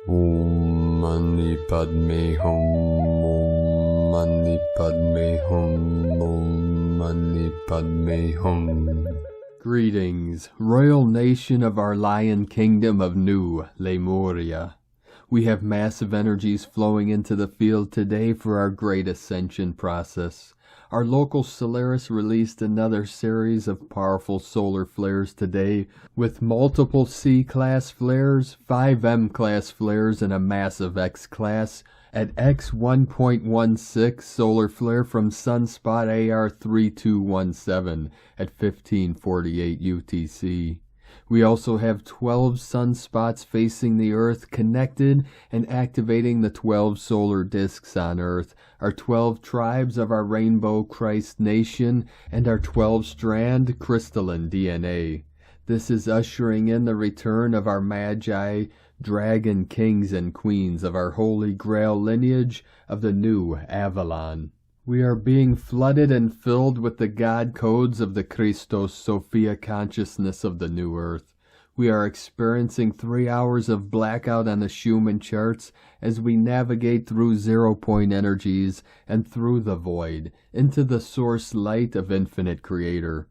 Om Mani Padme Hum. Om Mani Padme Hum. Om Mani Padme Hum. Greetings, royal nation of our lion kingdom of New Lemuria. We have massive energies flowing into the field today for our great ascension process. Our local Solaris released another series of powerful solar flares today with multiple C-class flares, 5 M-class flares, and a massive X-class at X 1.16 solar flare from Sunspot AR 3217 at 1548 UTC. We also have 12 sunspots facing the Earth connected and activating the 12 solar disks on Earth, our 12 tribes of our Rainbow Christ Nation, and our 12-strand crystalline DNA. This is ushering in the return of our Magi, dragon kings and queens of our Holy Grail lineage of the new Avalon. We are being flooded and filled with the God codes of the Christos Sophia consciousness of the new earth. We are experiencing 3 hours of blackout on the Schumann charts as we navigate through 0-point energies and through the void into the source light of infinite creator.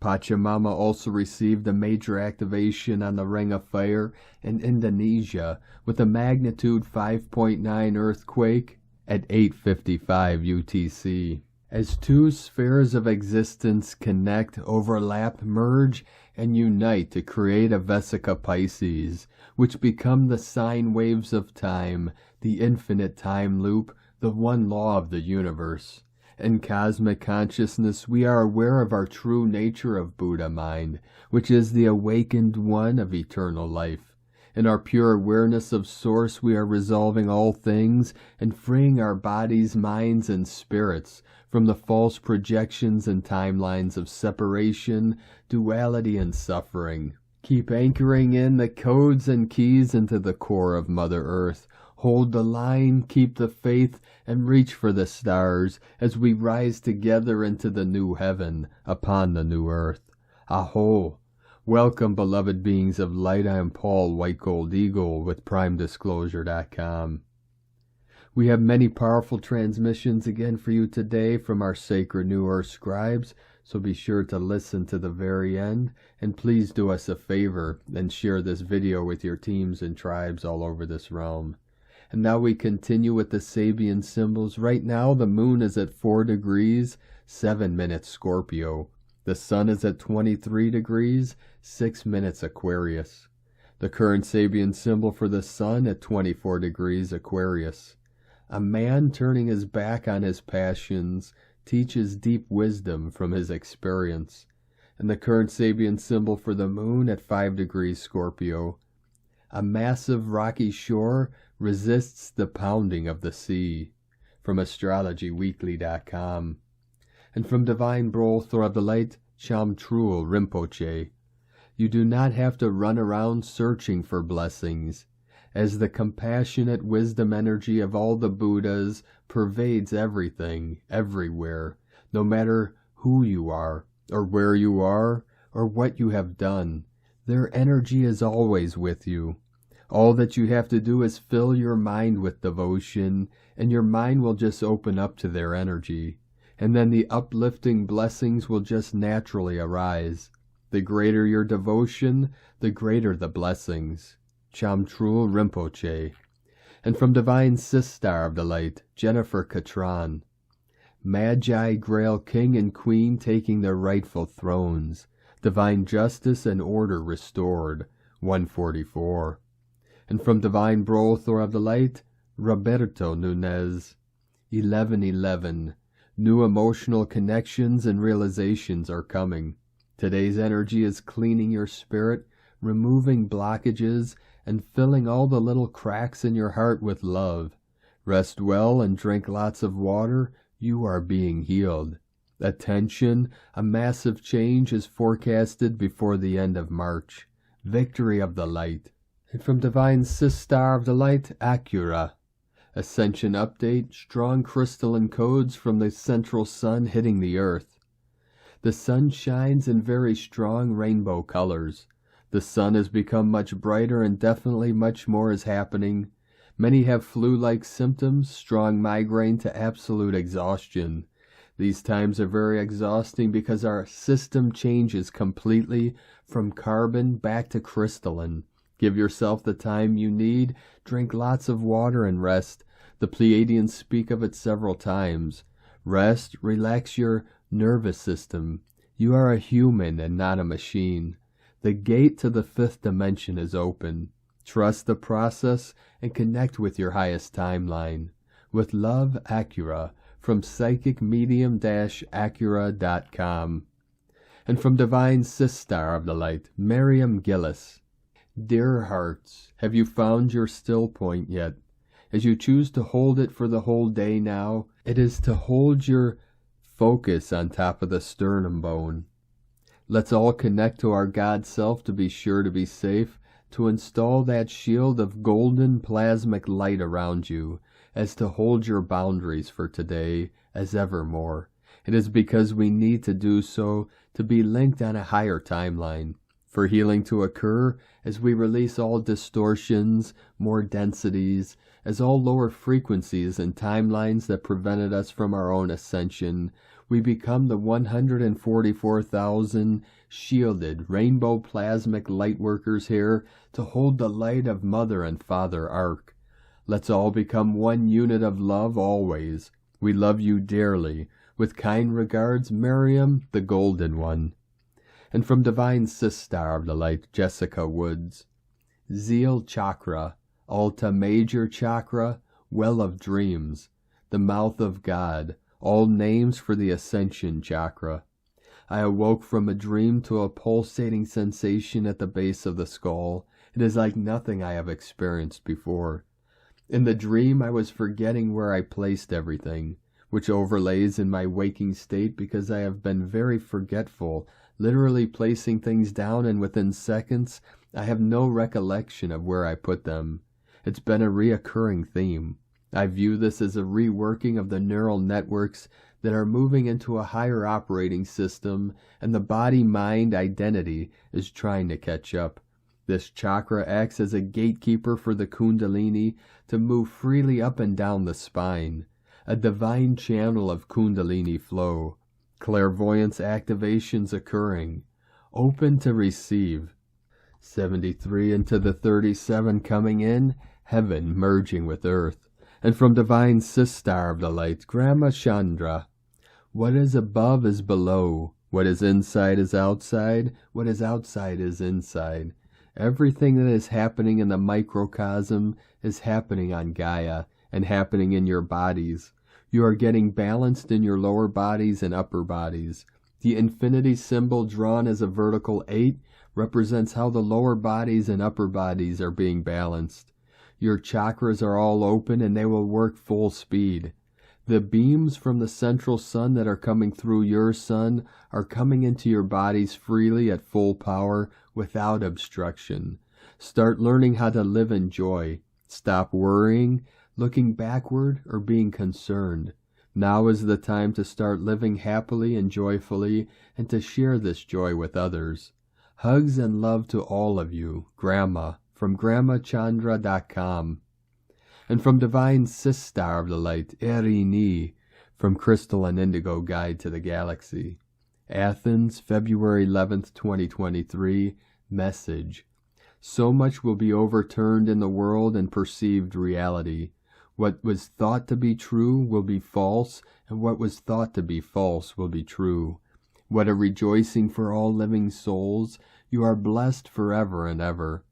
Pachamama also received a major activation on the Ring of Fire in Indonesia with a magnitude 5.9 earthquake at 8:55 UTC. As two spheres of existence connect, overlap, merge, and unite to create a Vesica Pisces, which become the sine waves of time, the infinite time loop, the one law of the universe. In cosmic consciousness, we are aware of our true nature of Buddha mind, which is the awakened one of eternal life. In our pure awareness of Source, we are resolving all things and freeing our bodies, minds, and spirits from the false projections and timelines of separation, duality, and suffering. Keep anchoring in the codes and keys into the core of Mother Earth. Hold the line, keep the faith, and reach for the stars as we rise together into the new heaven upon the new earth. Aho! Welcome, beloved beings of light. I am Paul, White Gold Eagle, with PrimeDisclosure.com. We have many powerful transmissions again for you today from our sacred New Earth scribes, so be sure to listen to the very end, and please do us a favor and share this video with your teams and tribes all over this realm. And now we continue with the Sabian symbols. Right now the moon is at 4 degrees, 7 minutes Scorpio. The sun is at 23 degrees, 6 minutes Aquarius. The current Sabian symbol for the sun at 24 degrees Aquarius. A man turning his back on his passions teaches deep wisdom from his experience. And the current Sabian symbol for the moon at 5 degrees Scorpio. A massive rocky shore resists the pounding of the sea. From AstrologyWeekly.com. And from Divine Brother of the Light, Shamtrul Rinpoche. You do not have to run around searching for blessings, as the compassionate wisdom energy of all the Buddhas pervades everything, everywhere, no matter who you are, or where you are, or what you have done. Their energy is always with you. All that you have to do is fill your mind with devotion, and your mind will just open up to their energy. And then the uplifting blessings will just naturally arise. The greater your devotion, the greater the blessings. Shamtrul Rinpoche. And from Divine Sister of the Light, Jennifer Catron. Magi, Grail King and Queen taking their rightful thrones. Divine justice and order restored. 144. And from Divine Brother of the Light, Roberto Nunez. 1111. New emotional connections and realizations are coming. Today's energy is cleaning your spirit, removing blockages, and filling all the little cracks in your heart with love. Rest well and drink lots of water. You are being healed. Attention, a massive change is forecasted before the end of March. Victory of the Light. And from Divine Sister of the Light, Acura. Ascension update, strong crystalline codes from the central sun hitting the earth. The sun shines in very strong rainbow colors. The sun has become much brighter and definitely much more is happening. Many have flu-like symptoms, strong migraine to absolute exhaustion. These times are very exhausting because our system changes completely from carbon back to crystalline. Give yourself the time you need, drink lots of water and rest. The Pleiadians speak of it several times. Rest, relax your nervous system. You are a human and not a machine. The gate to the 5th dimension is open. Trust the process and connect with your highest timeline. With love, Acura, from psychicmedium-acura.com. And from Divine Sistar of the Light, Miriam Gillis. Dear hearts, have you found your still point yet? As you choose to hold it for the whole day now, it is to hold your focus on top of the sternum bone. Let's all connect to our God Self to be sure to be safe, to install that shield of golden plasmic light around you, as to hold your boundaries for today as evermore. It is because we need to do so to be linked on a higher timeline, for healing to occur as we release all distortions, more densities, as all lower frequencies and timelines that prevented us from our own ascension. We become the 144,000 shielded rainbow plasmic light workers here to hold the light of Mother and Father Arc. Let's all become one unit of love always. We love you dearly. With kind regards, Miriam, the Golden One. And from Divine Sistar of the Light, Jessica Woods. Zeal Chakra, Alta Major Chakra, Well of Dreams, the Mouth of God, all names for the Ascension Chakra. I awoke from a dream to a pulsating sensation at the base of the skull. It is like nothing I have experienced before. In the dream, I was forgetting where I placed everything, which overlays in my waking state because I have been very forgetful, literally placing things down, and within seconds, I have no recollection of where I put them. It's been a reoccurring theme. I view this as a reworking of the neural networks that are moving into a higher operating system, and the body-mind identity is trying to catch up. This chakra acts as a gatekeeper for the Kundalini to move freely up and down the spine, a divine channel of Kundalini flow, clairvoyance activations occurring, open to receive. 73 into the 37 coming in, heaven merging with earth. And from Divine Sistar of the Light, Grandma Chandra. What is above is below. What is inside is outside. What is outside is inside. Everything that is happening in the microcosm is happening on Gaia and happening in your bodies. You are getting balanced in your lower bodies and upper bodies. The infinity symbol drawn as a vertical 8 represents how the lower bodies and upper bodies are being balanced. Your chakras are all open and they will work full speed. The beams from the central sun that are coming through your sun are coming into your bodies freely at full power without obstruction. Start learning how to live in joy. Stop worrying, looking backward, or being concerned. Now is the time to start living happily and joyfully and to share this joy with others. Hugs and love to all of you, Grandma. From GrandmaChandra.com. And from Divine Sistar of the Light, Erini, from Crystal and Indigo Guide to the Galaxy. Athens, February 11th, 2023. Message. So much will be overturned in the world and perceived reality. What was thought to be true will be false, and what was thought to be false will be true. What a rejoicing for all living souls. You are blessed forever and ever.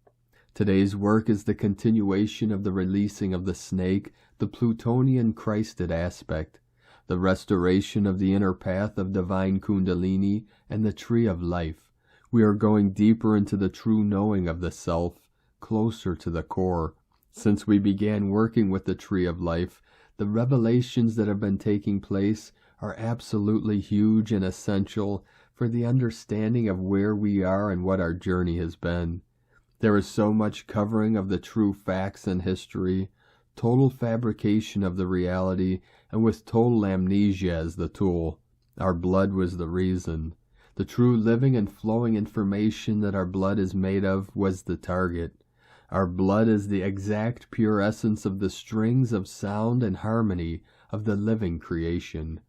Today's work is the continuation of the releasing of the snake, the Plutonian Christed aspect, the restoration of the inner path of divine Kundalini, and the tree of life. We are going deeper into the true knowing of the self, closer to the core. Since we began working with the tree of life, the revelations that have been taking place are absolutely huge and essential for the understanding of where we are and what our journey has been. There is so much covering of the true facts and history, total fabrication of the reality, and with total amnesia as the tool. Our blood was the reason. The true living and flowing information that our blood is made of was the target. Our blood is the exact pure essence of the strings of sound and harmony of the living creation.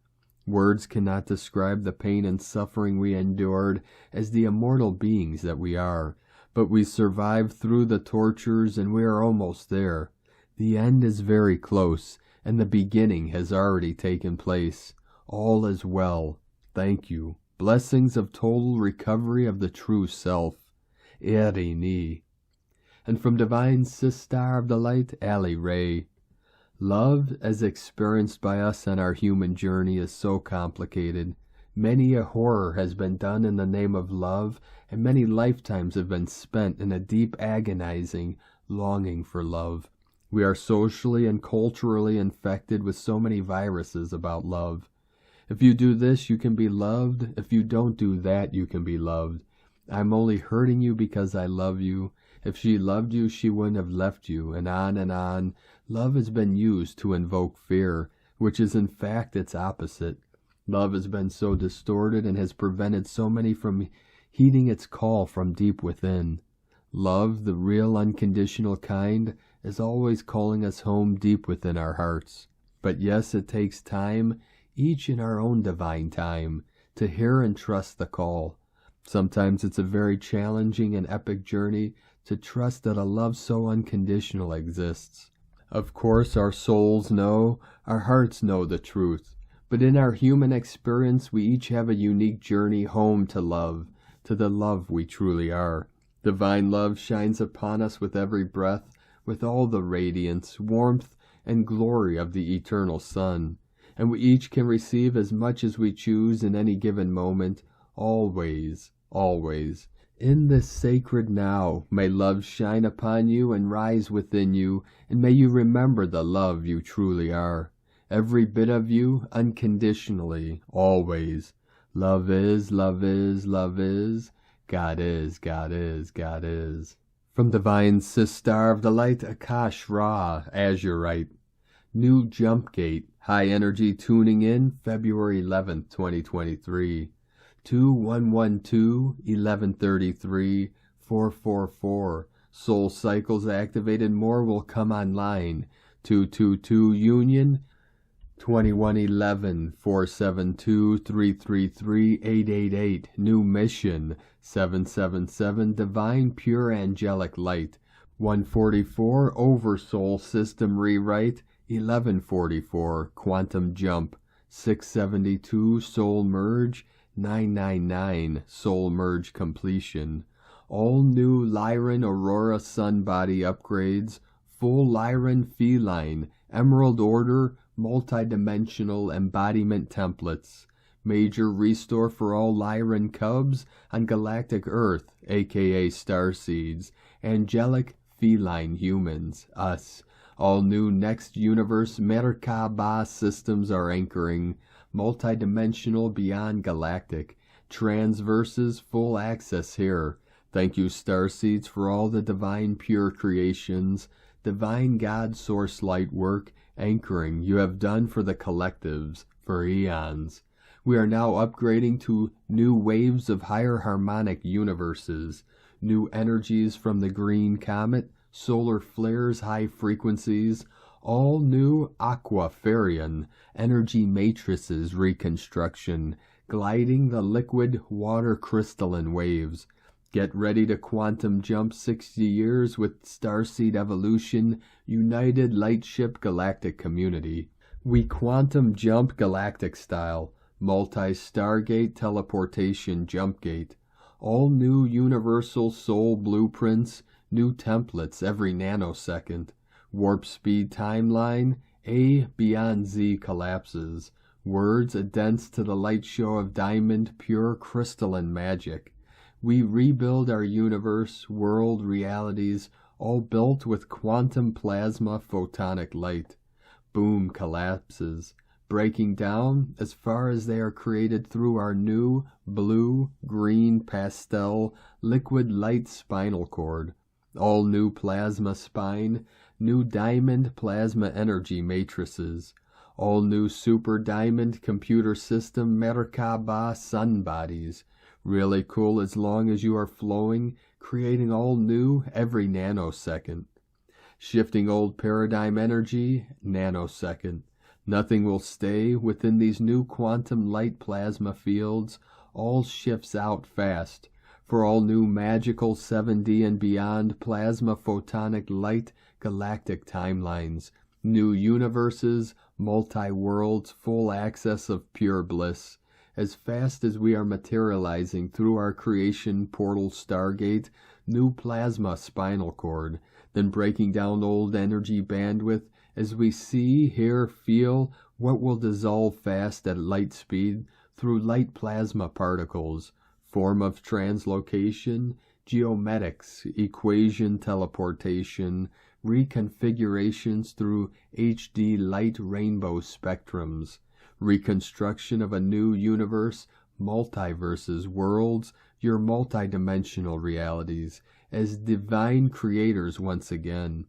Words cannot describe the pain and suffering we endured as the immortal beings that we are, but we survived through the tortures and we are almost there. The end is very close, and the beginning has already taken place. All is well. Thank you. Blessings of total recovery of the true self. Erini. And from Divine Sister of the Light, Ali Ray. Love, as experienced by us on our human journey, is so complicated. Many a horror has been done in the name of love, and many lifetimes have been spent in a deep agonizing longing for love. We are socially and culturally infected with so many viruses about love. If you do this, you can be loved. If you don't do that, you can be loved. I'm only hurting you because I love you. If she loved you, she wouldn't have left you, and on and on. Love has been used to invoke fear, which is in fact its opposite. Love has been so distorted and has prevented so many from heeding its call from deep within. Love, the real unconditional kind, is always calling us home deep within our hearts. But yes, it takes time, each in our own divine time, to hear and trust the call. Sometimes it's a very challenging and epic journey to trust that a love so unconditional exists. Of course, our souls know, our hearts know the truth, but in our human experience we each have a unique journey home to the love we truly are. Divine love shines upon us with every breath, with all the radiance, warmth, and glory of the eternal sun, and we each can receive as much as we choose in any given moment, always, always. In this sacred now, may love shine upon you and rise within you, and may you remember the love you truly are. Every bit of you, unconditionally, always. Love is, love is, love is. God is, God is, God is. From Divine Sister of the Light, Akash Ra, Azurite. New Jump Gate, High Energy tuning in, February 11th, 2023. 2112-1133-444. Soul cycles activated, more will come online. 222 Union, 2111-472-333-888. New Mission, 777 Divine Pure Angelic Light. 144 Oversoul System Rewrite. 1144 Quantum Jump. 672 Soul Merge. 999 Soul Merge Completion. All new Lyran Aurora Sun Body upgrades. Full Lyran Feline. Emerald Order. Multidimensional embodiment templates. Major restore for all Lyran Cubs on Galactic Earth, aka Starseeds. Angelic Feline Humans, us. All new Next Universe Merkaba systems are anchoring. Multidimensional beyond galactic. Transverses full access here. Thank you, Starseeds, for all the divine pure creations. Divine God Source Light work, anchoring you have done for the collectives, for eons. We are now upgrading to new waves of higher harmonic universes. New energies from the green comet, solar flares, high frequencies. All new Aquafarian energy matrices reconstruction, gliding the liquid water crystalline waves. Get ready to quantum jump 60 years with Starseed Evolution, United Lightship Galactic Community. We quantum jump galactic style, multi-stargate teleportation jump gate. All new universal soul blueprints, new templates every nanosecond. Warp speed timeline, A beyond Z collapses. Words addense to the light show of diamond, pure crystalline magic. We rebuild our universe, world, realities, all built with quantum plasma photonic light. Boom collapses, breaking down as far as they are created through our new blue, green, pastel, liquid light spinal cord. All new plasma spine, new diamond plasma energy matrices. All new super diamond computer system Merkaba sun bodies. Really cool as long as you are flowing, creating all new every nanosecond. Shifting old paradigm energy, nanosecond. Nothing will stay within these new quantum light plasma fields. All shifts out fast. For all new magical 7D and beyond plasma photonic light galactic timelines. New universes, multi-worlds, full access of pure bliss. As fast as we are materializing through our creation portal stargate, new plasma spinal cord, then breaking down old energy bandwidth as we see, hear, feel what will dissolve fast at light speed through light plasma particles, form of translocation, geometics, equation teleportation, reconfigurations through HD light rainbow spectrums, reconstruction of a new universe, multiverses, worlds, your multidimensional realities, as divine creators once again.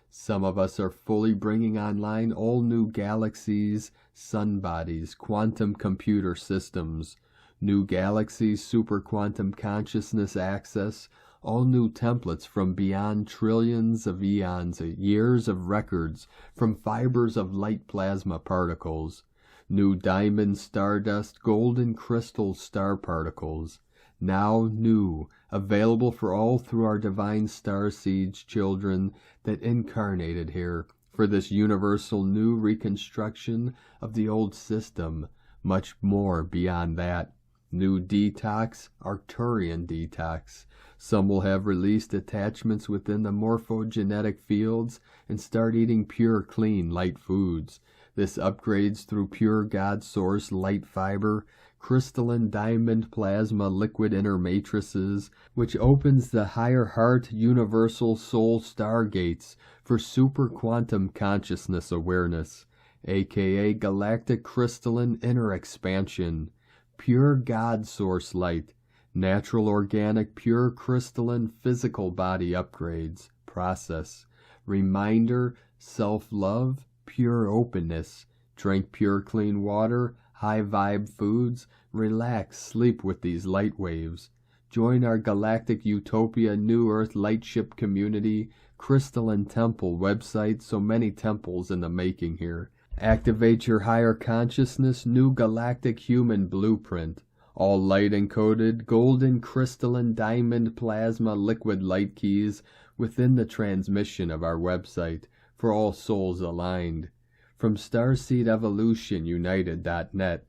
Some of us are fully bringing online all new galaxies, sun bodies, quantum computer systems, new galaxies, super quantum consciousness access, all new templates from beyond trillions of eons, years of records, from fibers of light plasma particles, new diamond, stardust, golden crystal star particles, now new, available for all through our divine starseeds children that incarnated here for this universal new reconstruction of the old system, much more beyond that. New detox, Arcturian detox. Some will have released attachments within the morphogenetic fields and start eating pure, clean, light foods. This upgrades through pure God source light fiber, crystalline diamond plasma liquid inner matrices, which opens the higher heart universal soul stargates for super quantum consciousness awareness, aka galactic crystalline inner expansion, pure God source light, natural organic pure crystalline physical body upgrades, process, reminder, self-love, pure openness, drink pure clean water, high vibe foods, relax, sleep with these light waves. Join our Galactic Utopia New Earth Lightship community, crystalline temple website, so many temples in the making here. Activate your higher consciousness, new galactic human blueprint. All light encoded, golden crystalline diamond plasma liquid light keys within the transmission of our website, for all souls aligned. From Starseed Evolution United.net.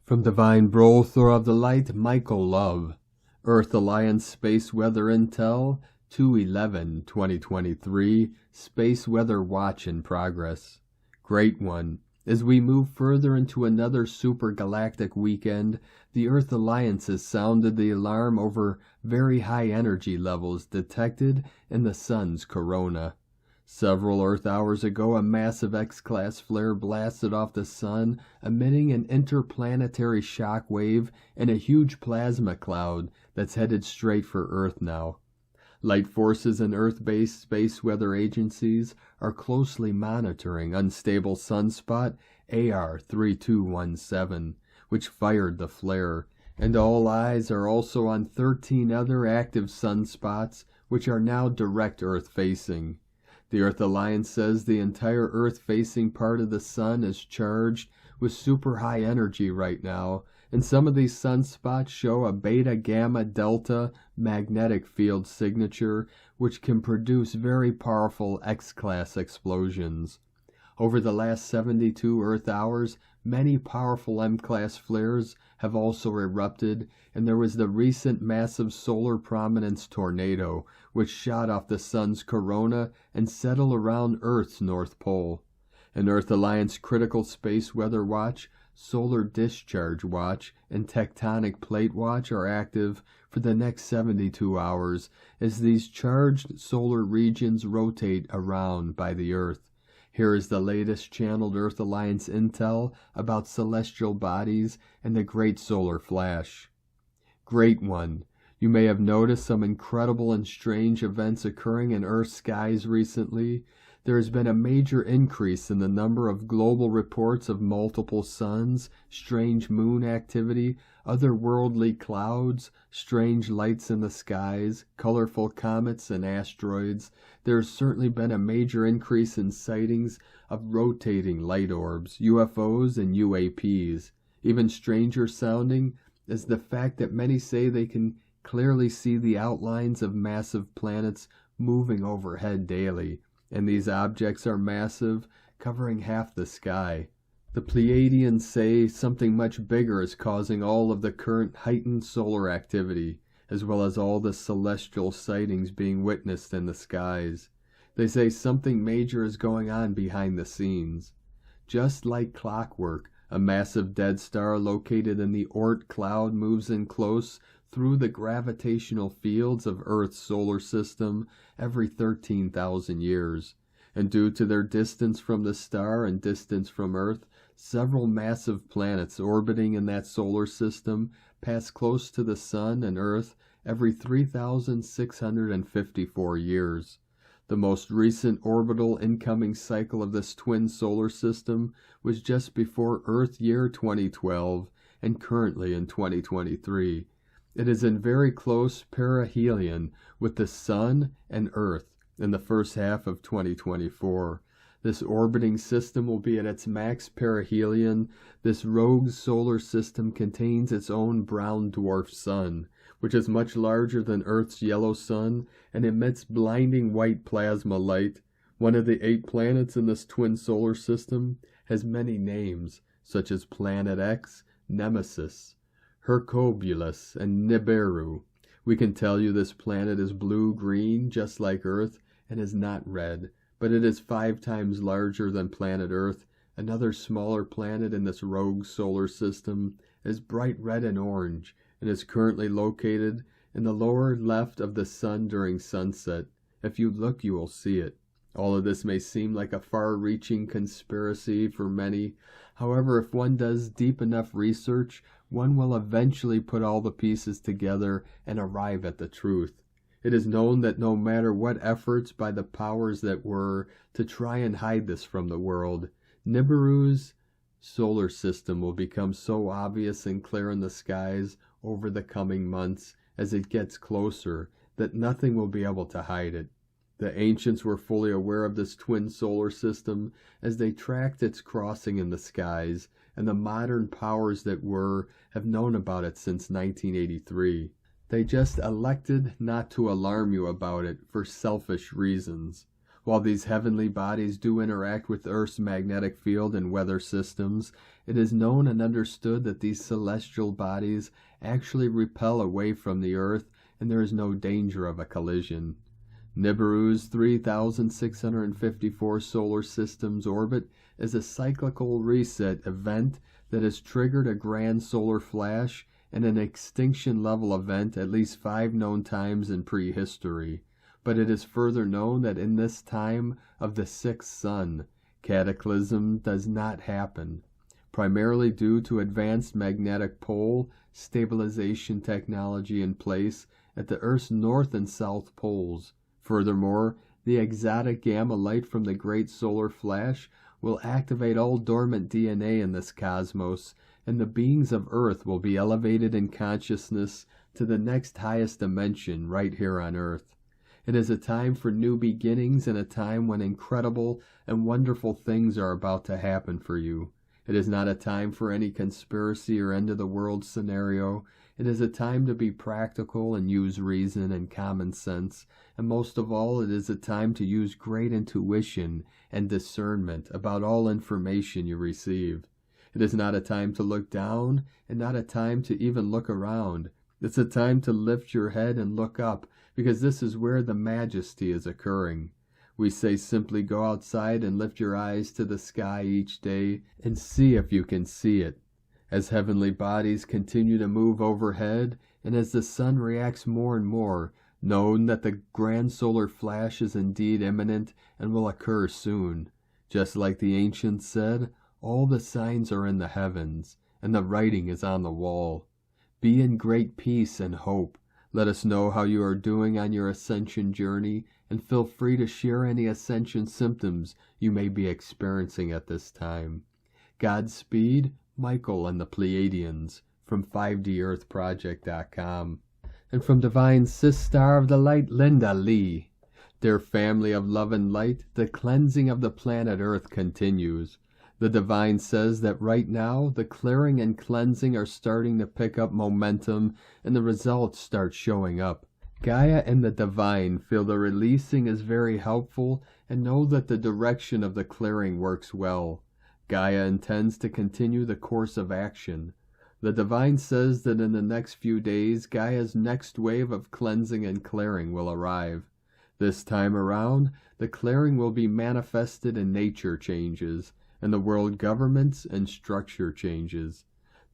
From Divine Brother of the Light, Michael Love. Earth Alliance Space Weather Intel, 2/11/2023, Space Weather Watch in progress. Great one. As we move further into another super galactic weekend, the Earth Alliance has sounded the alarm over very high energy levels detected in the Sun's corona. Several Earth hours ago, a massive X-class flare blasted off the Sun, emitting an interplanetary shock wave and a huge plasma cloud that's headed straight for Earth now. Light forces and Earth-based space weather agencies are closely monitoring unstable sunspot AR3217, which fired the flare, and all eyes are also on 13 other active sunspots, which are now direct Earth-facing. The Earth Alliance says the entire Earth-facing part of the Sun is charged with super high energy right now, and some of these sunspots show a beta gamma delta magnetic field signature which can produce very powerful X-class explosions. Over the last 72 Earth hours, many powerful M-class flares have also erupted, and there was the recent massive solar prominence tornado which shot off the Sun's corona and settled around Earth's North Pole. An Earth Alliance Critical Space Weather Watch, Solar Discharge Watch, and Tectonic Plate Watch are active for the next 72 hours as these charged solar regions rotate around by the Earth. Here is the latest channeled Earth Alliance intel about celestial bodies and the Great Solar Flash. Great one. You may have noticed some incredible and strange events occurring in Earth's skies recently. There has been a major increase in the number of global reports of multiple suns, strange moon activity, otherworldly clouds, strange lights in the skies, colorful comets and asteroids. There has certainly been a major increase in sightings of rotating light orbs, UFOs, and UAPs. Even stranger sounding is the fact that many say they can clearly see the outlines of massive planets moving overhead daily, and these objects are massive, covering half the sky. The Pleiadians say something much bigger is causing all of the current heightened solar activity, as well as all the celestial sightings being witnessed in the skies. They say something major is going on behind the scenes. Just like clockwork, a massive dead star located in the Oort cloud moves in close through the gravitational fields of Earth's solar system every 13,000 years. And due to their distance from the star and distance from Earth, several massive planets orbiting in that solar system pass close to the Sun and Earth every 3,654 years. The most recent orbital incoming cycle of this twin solar system was just before Earth year 2012 and currently in 2023. It is in very close perihelion with the Sun and Earth in the first half of 2024. This orbiting system will be at its max perihelion. This rogue solar system contains its own brown dwarf sun, which is much larger than Earth's yellow sun and emits blinding white plasma light. One of the 8 planets in this twin solar system has many names, such as Planet X, Nemesis, Hercobulus, and Nibiru. We can tell you this planet is blue-green, just like Earth, and is not red, but it is 5 times larger than planet Earth. Another smaller planet in this rogue solar system is bright red and orange, and is currently located in the lower left of the sun during sunset. If you look, you will see it. All of this may seem like a far-reaching conspiracy for many. However, if one does deep enough research, one will eventually put all the pieces together and arrive at the truth. It is known that no matter what efforts by the powers that were to try and hide this from the world, Nibiru's solar system will become so obvious and clear in the skies over the coming months as it gets closer that nothing will be able to hide it. The ancients were fully aware of this twin solar system as they tracked its crossing in the skies, and the modern powers that were have known about it since 1983. They just elected not to alarm you about it for selfish reasons. While these heavenly bodies do interact with Earth's magnetic field and weather systems, it is known and understood that these celestial bodies actually repel away from the Earth, and there is no danger of a collision. Nibiru's 3,654 solar system's orbit is a cyclical reset event that has triggered a grand solar flash and an extinction level event at least 5 known times in prehistory. But it is further known that in this time of the 6th sun, cataclysm does not happen, primarily due to advanced magnetic pole stabilization technology in place at the Earth's north and south poles. Furthermore, the exotic gamma light from the great solar flash will activate all dormant DNA in this cosmos, and the beings of Earth will be elevated in consciousness to the next highest dimension right here on Earth. It is a time for new beginnings and a time when incredible and wonderful things are about to happen for you. It is not a time for any conspiracy or end-of-the-world scenario. It is a time to be practical and use reason and common sense, and most of all, it is a time to use great intuition and discernment about all information you receive. It is not a time to look down, and not a time to even look around. It's a time to lift your head and look up, because this is where the majesty is occurring. We say simply go outside and lift your eyes to the sky each day and see if you can see it. As heavenly bodies continue to move overhead, and as the sun reacts more and more, know that the grand solar flash is indeed imminent and will occur soon. Just like the ancients said, all the signs are in the heavens, and the writing is on the wall. Be in great peace and hope. Let us know how you are doing on your ascension journey, and feel free to share any ascension symptoms you may be experiencing at this time. Godspeed, Michael and the Pleiadians, from 5DEarthProject.com. And from Divine Sister of the Light, Linda Lee. Dear family of love and light, the cleansing of the planet Earth continues. The Divine says that right now, the clearing and cleansing are starting to pick up momentum, and the results start showing up. Gaia and the Divine feel the releasing is very helpful and know that the direction of the clearing works well. Gaia intends to continue the course of action. The Divine says that in the next few days, Gaia's next wave of cleansing and clearing will arrive. This time around, the clearing will be manifested in nature changes, and the world governments and structure changes.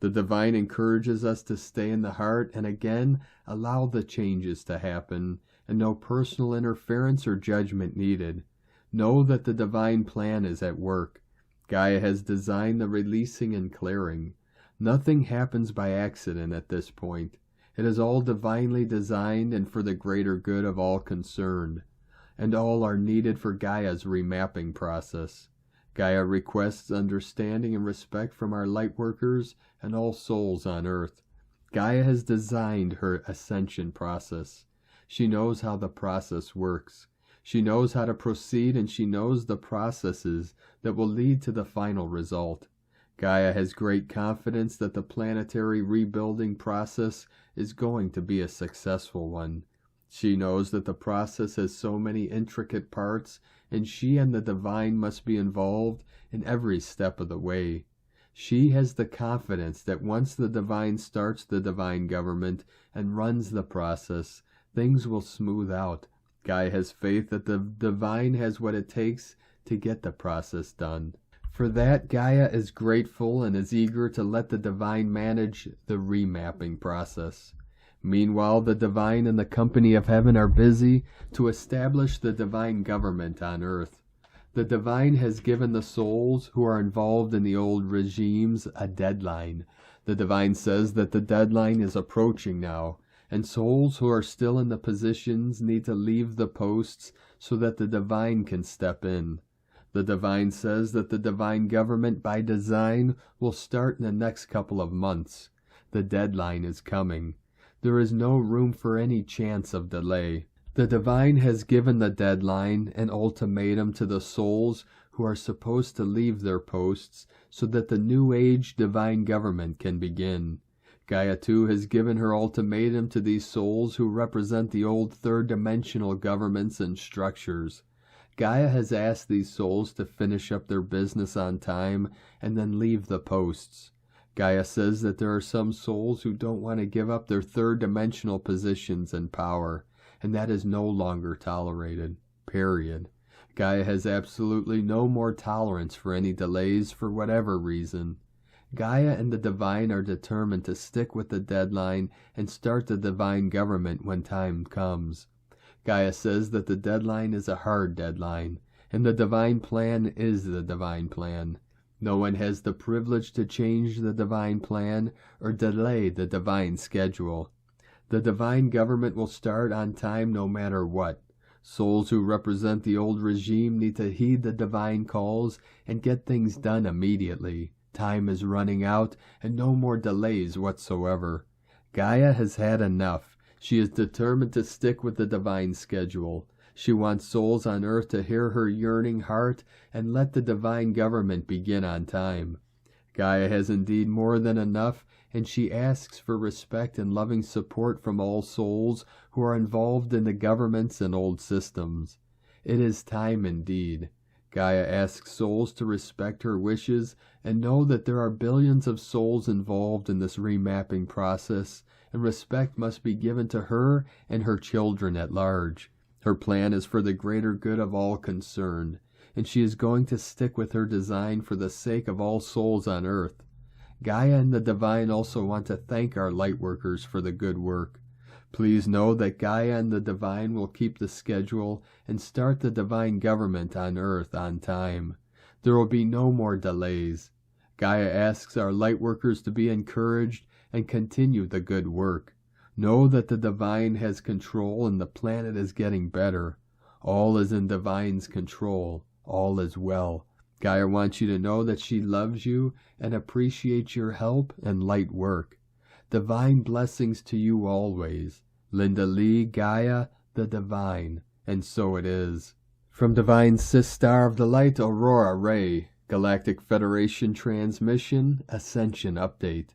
The Divine encourages us to stay in the heart and again allow the changes to happen, and no personal interference or judgment needed. Know that the Divine plan is at work. Gaia has designed the releasing and clearing. Nothing happens by accident at this point. It is all divinely designed and for the greater good of all concerned, and all are needed for Gaia's remapping process. Gaia requests understanding and respect from our lightworkers and all souls on Earth. Gaia has designed her ascension process. She knows how the process works. She knows how to proceed, and she knows the processes that will lead to the final result. Gaia has great confidence that the planetary rebuilding process is going to be a successful one. She knows that the process has so many intricate parts, and she and the Divine must be involved in every step of the way. She has the confidence that once the Divine starts the Divine government and runs the process, things will smooth out. Gaia has faith that the Divine has what it takes to get the process done. For that, Gaia is grateful and is eager to let the Divine manage the remapping process. Meanwhile, the Divine and the company of heaven are busy to establish the Divine government on Earth. The Divine has given the souls who are involved in the old regimes a deadline. The Divine says that the deadline is approaching now, and souls who are still in the positions need to leave the posts so that the Divine can step in. The Divine says that the Divine government by design will start in the next couple of months. The deadline is coming. There is no room for any chance of delay. The Divine has given the deadline, an ultimatum to the souls who are supposed to leave their posts so that the New Age Divine government can begin. Gaia too has given her ultimatum to these souls who represent the old third-dimensional governments and structures. Gaia has asked these souls to finish up their business on time and then leave the posts. Gaia says that there are some souls who don't want to give up their third-dimensional positions and power, and that is no longer tolerated. Period. Gaia has absolutely no more tolerance for any delays for whatever reason. Gaia and the Divine are determined to stick with the deadline and start the Divine government when time comes. Gaia says that the deadline is a hard deadline, and the Divine plan is the Divine plan. No one has the privilege to change the Divine plan or delay the Divine schedule. The Divine government will start on time no matter what. Souls who represent the old regime need to heed the Divine calls and get things done immediately. Time is running out, and no more delays whatsoever. Gaia has had enough. She is determined to stick with the Divine schedule. She wants souls on Earth to hear her yearning heart and let the Divine government begin on time. Gaia has indeed more than enough, and she asks for respect and loving support from all souls who are involved in the governments and old systems. It is time indeed. Gaia asks souls to respect her wishes and know that there are billions of souls involved in this remapping process, and respect must be given to her and her children at large. Her plan is for the greater good of all concerned, and she is going to stick with her design for the sake of all souls on Earth. Gaia and the Divine also want to thank our lightworkers for the good work. Please know that Gaia and the Divine will keep the schedule and start the Divine government on Earth on time. There will be no more delays. Gaia asks our lightworkers to be encouraged and continue the good work. Know that the Divine has control and the planet is getting better. All is in Divine's control. All is well. Gaia wants you to know that she loves you and appreciates your help and light work. Divine blessings to you always. Linda Lee, Gaia, the Divine. And so it is. From Divine Sis Star of the Light, Aurora Ray. Galactic Federation Transmission, Ascension Update.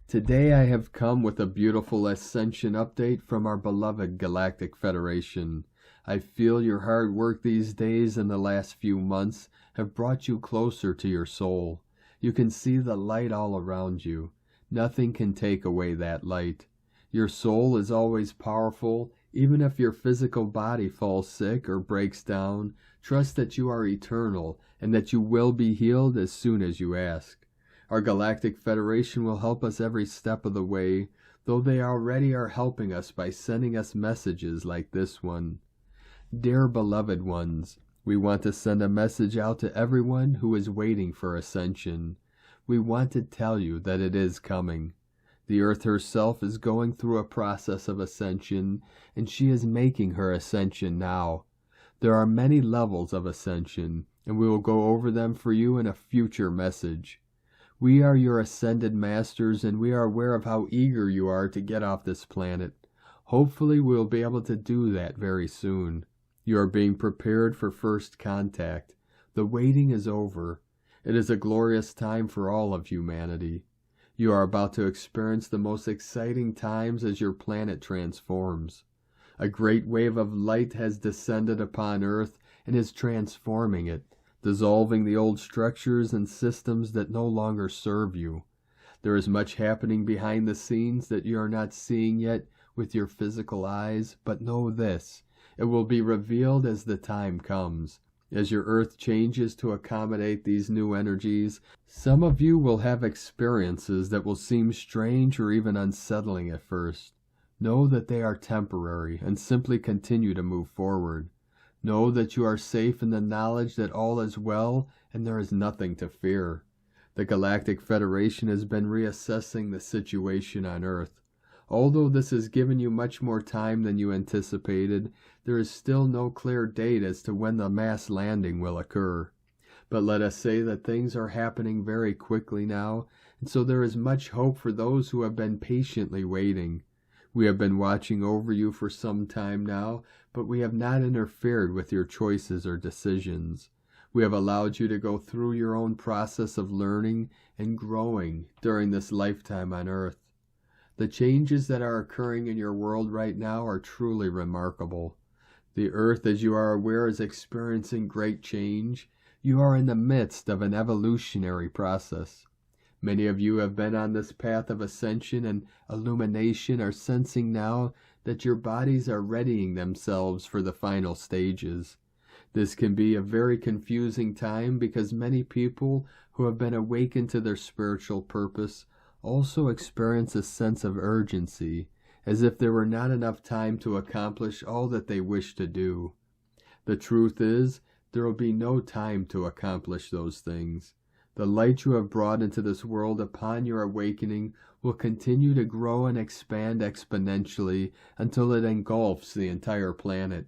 Today I have come with a beautiful Ascension Update from our beloved Galactic Federation. I feel your hard work these days and the last few months have brought you closer to your soul. You can see the light all around you. Nothing can take away that light. Your soul is always powerful. Even if your physical body falls sick or breaks down, trust that you are eternal and that you will be healed as soon as you ask. Our Galactic Federation will help us every step of the way, though they already are helping us by sending us messages like this one. Dear beloved ones, we want to send a message out to everyone who is waiting for ascension. We want to tell you that it is coming. The Earth herself is going through a process of ascension, and she is making her ascension now. There are many levels of ascension, and we will go over them for you in a future message. We are your ascended masters, and we are aware of how eager you are to get off this planet. Hopefully we will be able to do that very soon. You are being prepared for first contact. The waiting is over. It is a glorious time for all of humanity. You are about to experience the most exciting times as your planet transforms. A great wave of light has descended upon Earth and is transforming it, dissolving the old structures and systems that no longer serve you. There is much happening behind the scenes that you are not seeing yet with your physical eyes, but know this. It will be revealed as the time comes. As your Earth changes to accommodate these new energies, some of you will have experiences that will seem strange or even unsettling at first. Know that they are temporary and simply continue to move forward. Know that you are safe in the knowledge that all is well and there is nothing to fear. The Galactic Federation has been reassessing the situation on Earth. Although this has given you much more time than you anticipated, there is still no clear date as to when the mass landing will occur. But let us say that things are happening very quickly now, and so there is much hope for those who have been patiently waiting. We have been watching over you for some time now, but we have not interfered with your choices or decisions. We have allowed you to go through your own process of learning and growing during this lifetime on Earth. The changes that are occurring in your world right now are truly remarkable. The Earth, as you are aware, is experiencing great change. You are in the midst of an evolutionary process. Many of you have been on this path of ascension and illumination are sensing now that your bodies are readying themselves for the final stages. This can be a very confusing time because many people who have been awakened to their spiritual purpose also experience a sense of urgency, as if there were not enough time to accomplish all that they wish to do. The truth is, there will be no time to accomplish those things. The light you have brought into this world upon your awakening will continue to grow and expand exponentially until it engulfs the entire planet.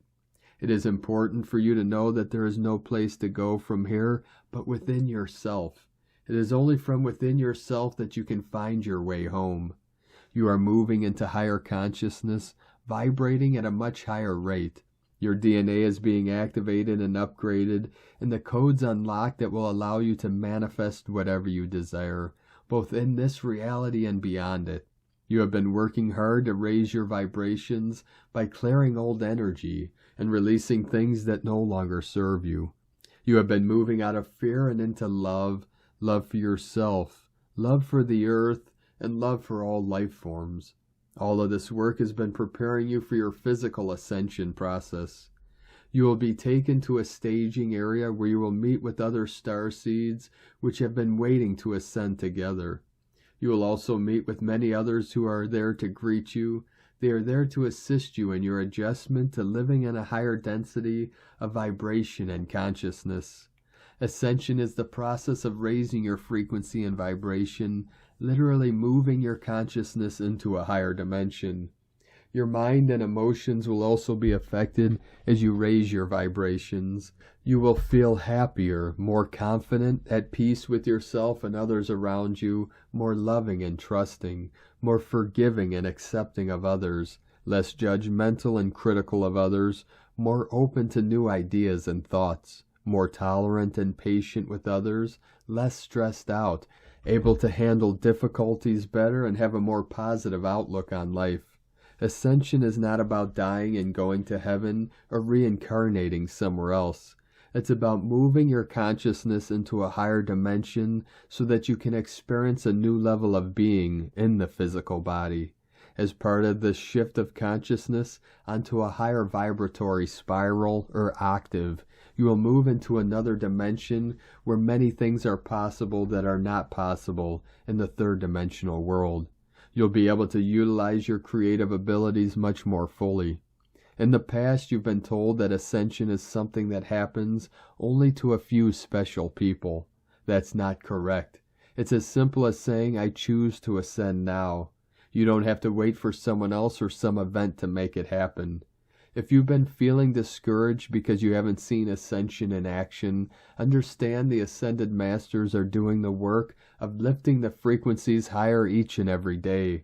It is important for you to know that there is no place to go from here but within yourself. It is only from within yourself that you can find your way home. You are moving into higher consciousness, vibrating at a much higher rate. Your DNA is being activated and upgraded, and the codes unlocked that will allow you to manifest whatever you desire, both in this reality and beyond it. You have been working hard to raise your vibrations by clearing old energy and releasing things that no longer serve you. You have been moving out of fear and into love, love for yourself, love for the Earth, and love for all life forms. All of this work has been preparing you for your physical ascension process. You will be taken to a staging area where you will meet with other starseeds which have been waiting to ascend together. You will also meet with many others who are there to greet you. They are there to assist you in your adjustment to living in a higher density of vibration and consciousness. Ascension is the process of raising your frequency and vibration, literally moving your consciousness into a higher dimension. Your mind and emotions will also be affected as you raise your vibrations. You will feel happier, more confident, at peace with yourself and others around you, more loving and trusting, more forgiving and accepting of others, less judgmental and critical of others, more open to new ideas and thoughts, more tolerant and patient with others, less stressed out, able to handle difficulties better and have a more positive outlook on life. Ascension is not about dying and going to heaven or reincarnating somewhere else. It's about moving your consciousness into a higher dimension so that you can experience a new level of being in the physical body. As part of this shift of consciousness onto a higher vibratory spiral or octave, you will move into another dimension where many things are possible that are not possible in the third dimensional world. You'll be able to utilize your creative abilities much more fully. In the past, you've been told that ascension is something that happens only to a few special people. That's not correct. It's as simple as saying, I choose to ascend now. You don't have to wait for someone else or some event to make it happen. If you've been feeling discouraged because you haven't seen ascension in action, understand the ascended masters are doing the work of lifting the frequencies higher each and every day.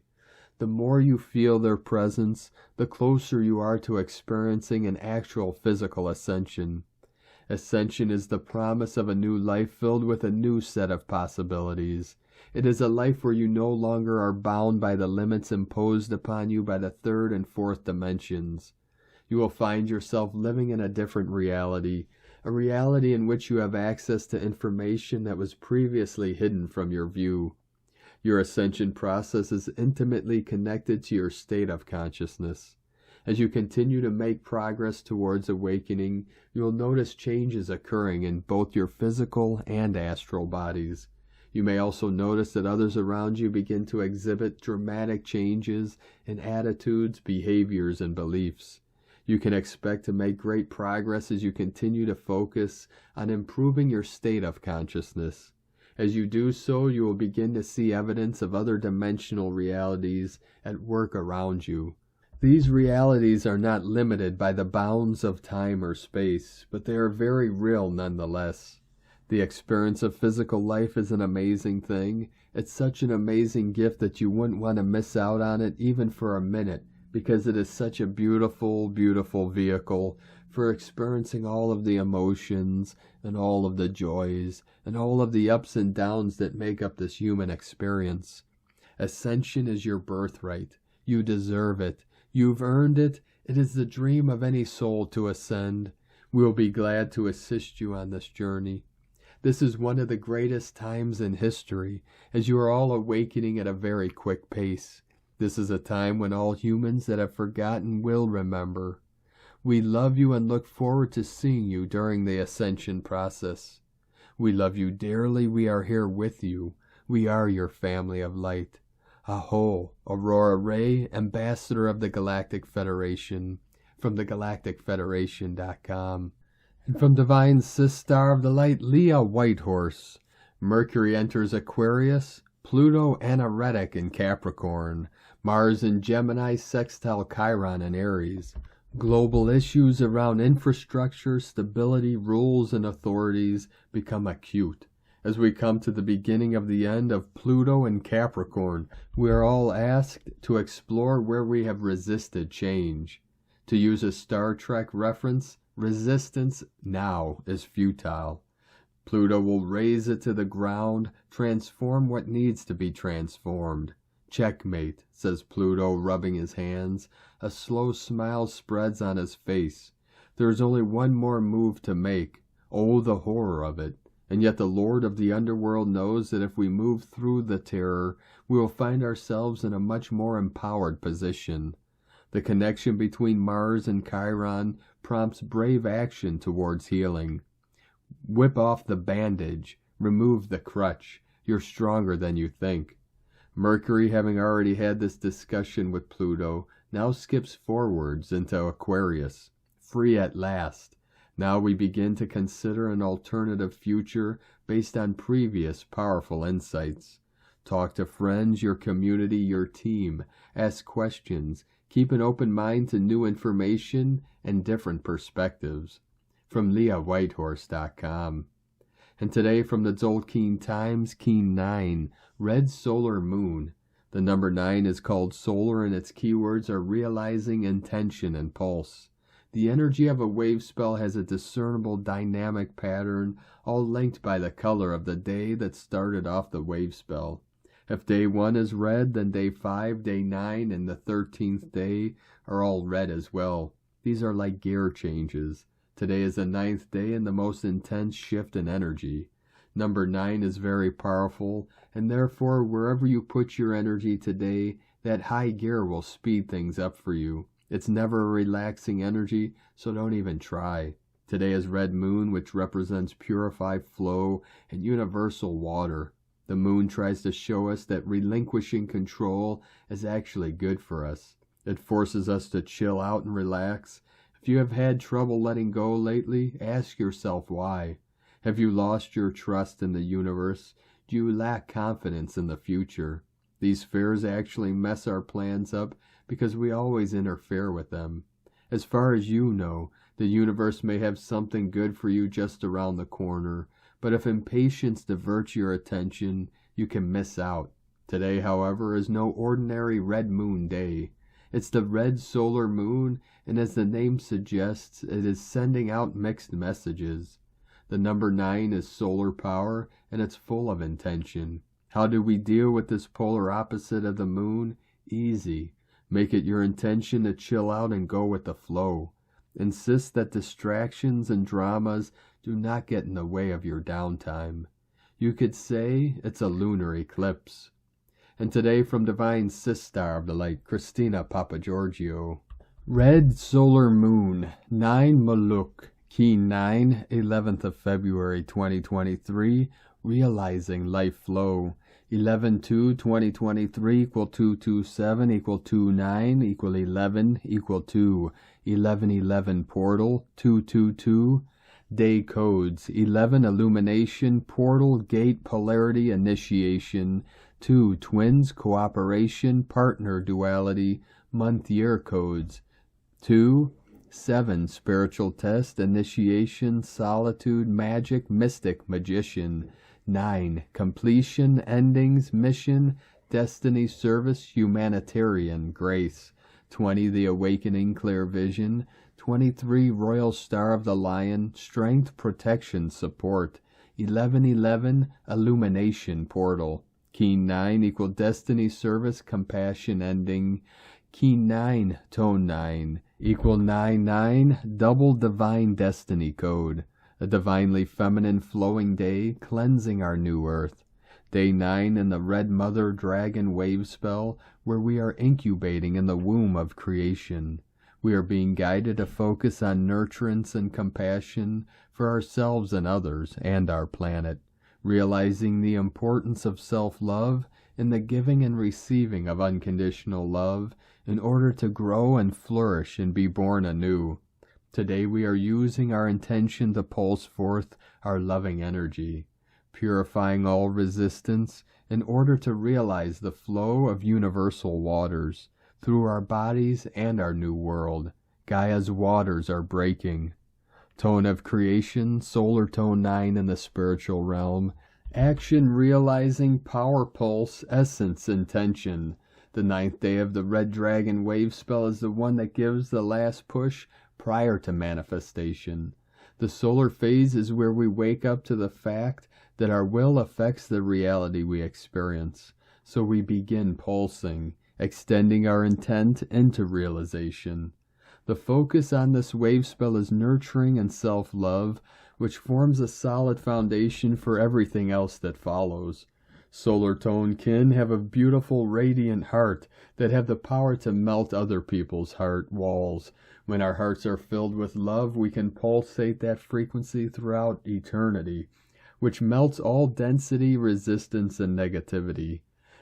The more you feel their presence, the closer you are to experiencing an actual physical ascension. Ascension is the promise of a new life filled with a new set of possibilities. It is a life where you no longer are bound by the limits imposed upon you by the third and fourth dimensions. You will find yourself living in a different reality, a reality in which you have access to information that was previously hidden from your view. Your ascension process is intimately connected to your state of consciousness. As you continue to make progress towards awakening, you will notice changes occurring in both your physical and astral bodies. You may also notice that others around you begin to exhibit dramatic changes in attitudes, behaviors, and beliefs. You can expect to make great progress as you continue to focus on improving your state of consciousness. As you do so, you will begin to see evidence of other dimensional realities at work around you. These realities are not limited by the bounds of time or space, but they are very real nonetheless. The experience of physical life is an amazing thing. It's such an amazing gift that you wouldn't want to miss out on it even for a minute, because it is such a beautiful, beautiful vehicle for experiencing all of the emotions and all of the joys and all of the ups and downs that make up this human experience. Ascension is your birthright. You deserve it. You've earned it. It is the dream of any soul to ascend. We will be glad to assist you on this journey. This is one of the greatest times in history, as you are all awakening at a very quick pace. This is a time when all humans that have forgotten will remember. We love you and look forward to seeing you during the ascension process. We love you dearly. We are here with you. We are your family of light. Aho, Aurora Ray, Ambassador of the Galactic Federation, from thegalacticfederation.com. And from Divine Sistar of the Light, Leah Whitehorse. Mercury enters Aquarius, Pluto anaretic in Capricorn, Mars in Gemini, sextile Chiron in Aries. Global issues around infrastructure, stability, rules, and authorities become acute. As we come to the beginning of the end of Pluto and Capricorn, we are all asked to explore where we have resisted change. To use a Star Trek reference, resistance now is futile. Pluto will raze it to the ground, transform what needs to be transformed. Checkmate, says Pluto, rubbing his hands. A slow smile spreads on his face. There is only one more move to make. Oh, the horror of it. And yet the Lord of the Underworld knows that if we move through the terror, we will find ourselves in a much more empowered position. The connection between Mars and Chiron prompts brave action towards healing. Whip off the bandage, remove the crutch. You're stronger than you think. Mercury, having already had this discussion with Pluto, now skips forwards into Aquarius. Free at last. Now we begin to consider an alternative future based on previous powerful insights. Talk to friends, your community, your team. Ask questions. Keep an open mind to new information and different perspectives. From LeahWhitehorse.com. And today from the Tzolk'in Times, Keen 9, Red Solar Moon. The number 9 is called solar and its keywords are realizing, intention, and pulse. The energy of a wave spell has a discernible dynamic pattern, all linked by the color of the day that started off the wave spell. If day 1 is red, then day 5, day 9, and the 13th day are all red as well. These are like gear changes. Today is the 9th day and the most intense shift in energy. Number 9 is very powerful, and therefore wherever you put your energy today, that high gear will speed things up for you. It's never a relaxing energy, so don't even try. Today is Red Moon, which represents purified flow and universal water. The moon tries to show us that relinquishing control is actually good for us. It forces us to chill out and relax. If you have had trouble letting go lately, ask yourself why. Have you lost your trust in the universe? Do you lack confidence in the future? These fears actually mess our plans up because we always interfere with them. As far as you know, the universe may have something good for you just around the corner, but if impatience diverts your attention, you can miss out. Today, however, is no ordinary red moon day. It's the red solar moon, and as the name suggests, it is sending out mixed messages. The number 9 is solar power, and it's full of intention. How do we deal with this polar opposite of the moon? Easy. Make it your intention to chill out and go with the flow. Insist that distractions and dramas do not get in the way of your downtime. You could say it's a lunar eclipse. And today from Divine Sistar of the Light, Christina Papagiorgio. Red Solar Moon, 9 Muluk, Key 9, 11th of February 2023, Realizing Life Flow. 11/2/2023 equal 227 equal 29 equal 11 equal 2. 1111 portal 222. Day codes 11 illumination portal gate polarity initiation 2 twins cooperation partner duality month year codes 2 7 spiritual test initiation solitude magic mystic magician 9 completion endings mission destiny service humanitarian grace 20 the awakening clear vision 23 royal star of the lion strength protection support 1111 illumination portal key 9 equal destiny service compassion ending key 9 tone 9 equal 99 double divine destiny code a divinely feminine flowing day cleansing our new earth. Day 9 in the Red Mother Dragon wave spell where we are incubating in the womb of creation. We are being guided to focus on nurturance and compassion for ourselves and others and our planet, realizing the importance of self-love in the giving and receiving of unconditional love in order to grow and flourish and be born anew. Today we are using our intention to pulse forth our loving energy, purifying all resistance in order to realize the flow of universal waters through our bodies and our new world. Gaia's waters are breaking. Tone of creation, solar tone 9 in the spiritual realm, action realizing power pulse, essence intention. The 9th day of the Red Dragon wave spell is the one that gives the last push prior to manifestation. The solar phase is where we wake up to the fact that our will affects the reality we experience. So we begin pulsing, extending our intent into realization. The focus on this wave spell is nurturing and self-love, which forms a solid foundation for everything else that follows. Solar tone kin have a beautiful radiant heart that have the power to melt other people's heart walls. When our hearts are filled with love, we can pulsate that frequency throughout eternity, which melts all density, resistance, and negativity.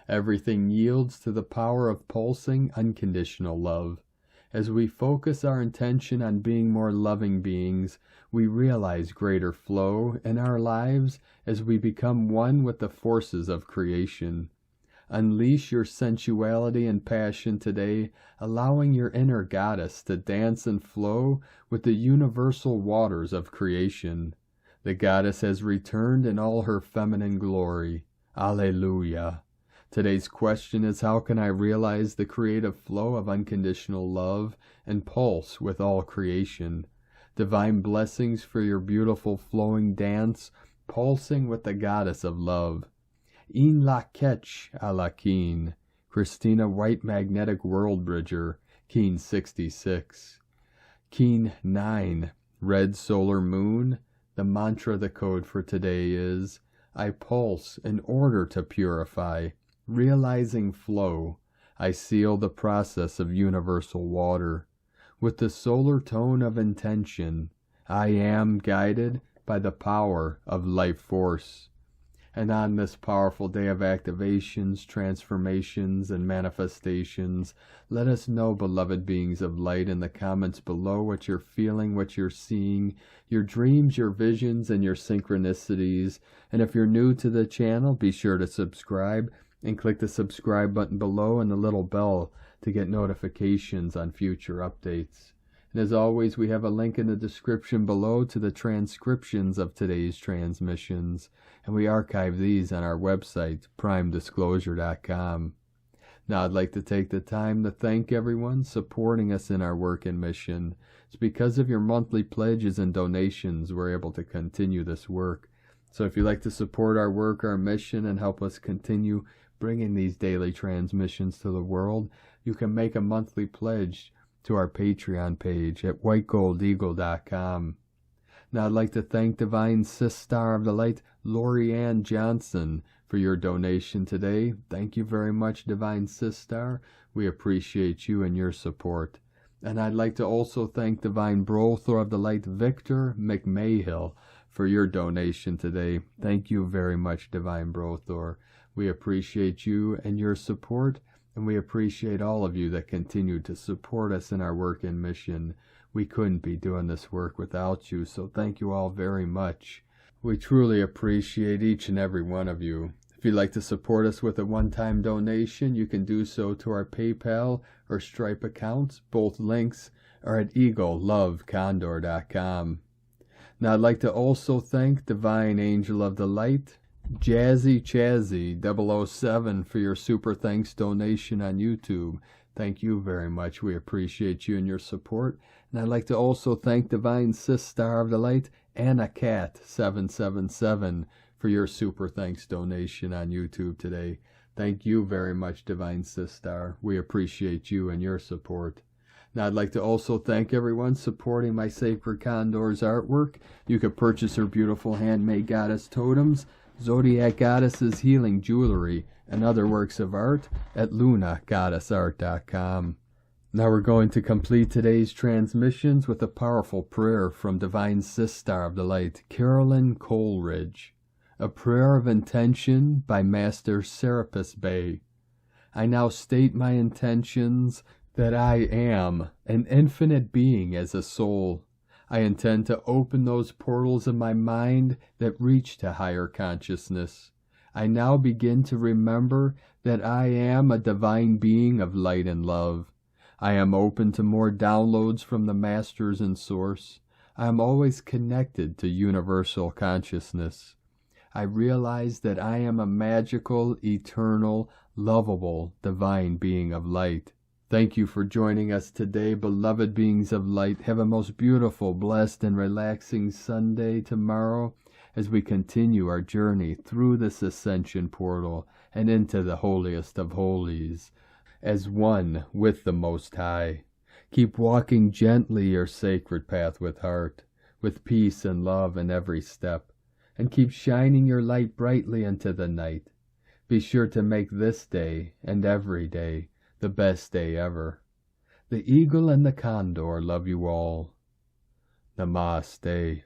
Everything yields to the power of pulsing unconditional love. As we focus our intention on being more loving beings, we realize greater flow in our lives as we become one with the forces of creation. Unleash your sensuality and passion today, allowing your inner goddess to dance and flow with the universal waters of creation. The goddess has returned in all her feminine glory. Alleluia. Today's question is, how can I realize the creative flow of unconditional love and pulse with all creation? Divine blessings for your beautiful flowing dance, pulsing with the goddess of love. In la ketch a la keen. Christina White Magnetic World Bridger, Keen 66. Keen 9, Red Solar Moon. The mantra, the code for today is, I pulse in order to purify. Realizing flow, I seal the process of universal water. With the solar tone of intention, I am guided by the power of life force. And on this powerful day of activations, transformations, and manifestations, let us know, beloved beings of light, in the comments below what you're feeling, what you're seeing, your dreams, your visions, and your synchronicities. And if you're new to the channel, be sure to subscribe and click the subscribe button below and the little bell to get notifications on future updates. And as always, we have a link in the description below to the transcriptions of today's transmissions, and we archive these on our website, primedisclosure.com. Now I'd like to take the time to thank everyone supporting us in our work and mission. It's because of your monthly pledges and donations we're able to continue this work. So if you'd like to support our work, our mission, and help us continue bringing these daily transmissions to the world, you can make a monthly pledge to our Patreon page at whitegoldeagle.com. Now I'd like to thank Divine Sister of the Light, Lori Ann Johnson, for your donation today. Thank you very much, Divine Sister. We appreciate you and your support. And I'd like to also thank Divine Brother of the Light, Victor McMahill, for your donation today. Thank you very much, Divine Brother. We appreciate you and your support, and we appreciate all of you that continue to support us in our work and mission. We couldn't be doing this work without you, so thank you all very much. We truly appreciate each and every one of you. If you'd like to support us with a one-time donation, you can do so to our PayPal or Stripe accounts. Both links are at eaglelovecondor.com. Now I'd like to also thank Divine Angel of the Light, Jazzy Chazzy 007, for your super thanks donation on YouTube. Thank you very much. We appreciate you and your support. And I'd like to also thank Divine Sister of the Light, Anna Cat 777, for your super thanks donation on YouTube today. Thank you very much, Divine Sister. We appreciate you and your support. Now I'd like to also thank everyone supporting my Sacred Condor's artwork. You can purchase her beautiful handmade goddess totems, Zodiac Goddesses healing jewelry, and other works of art at lunagoddessart.com. Now we're going to complete today's transmissions with a powerful prayer from Divine Sister of the Light, Carolyn Coleridge. A prayer of intention by Master Serapis Bey. I now state my intentions that I am an infinite being as a soul. I intend to open those portals in my mind that reach to higher consciousness. I now begin to remember that I am a divine being of light and love. I am open to more downloads from the Masters and Source. I am always connected to universal consciousness. I realize that I am a magical, eternal, lovable, divine being of light. Thank you for joining us today, beloved beings of light. Have a most beautiful, blessed, and relaxing Sunday tomorrow as we continue our journey through this ascension portal and into the holiest of holies, as one with the Most High. Keep walking gently your sacred path with heart, with peace and love in every step, and keep shining your light brightly into the night. Be sure to make this day and every day the best day ever. The Eagle and the Condor love you all. Namaste.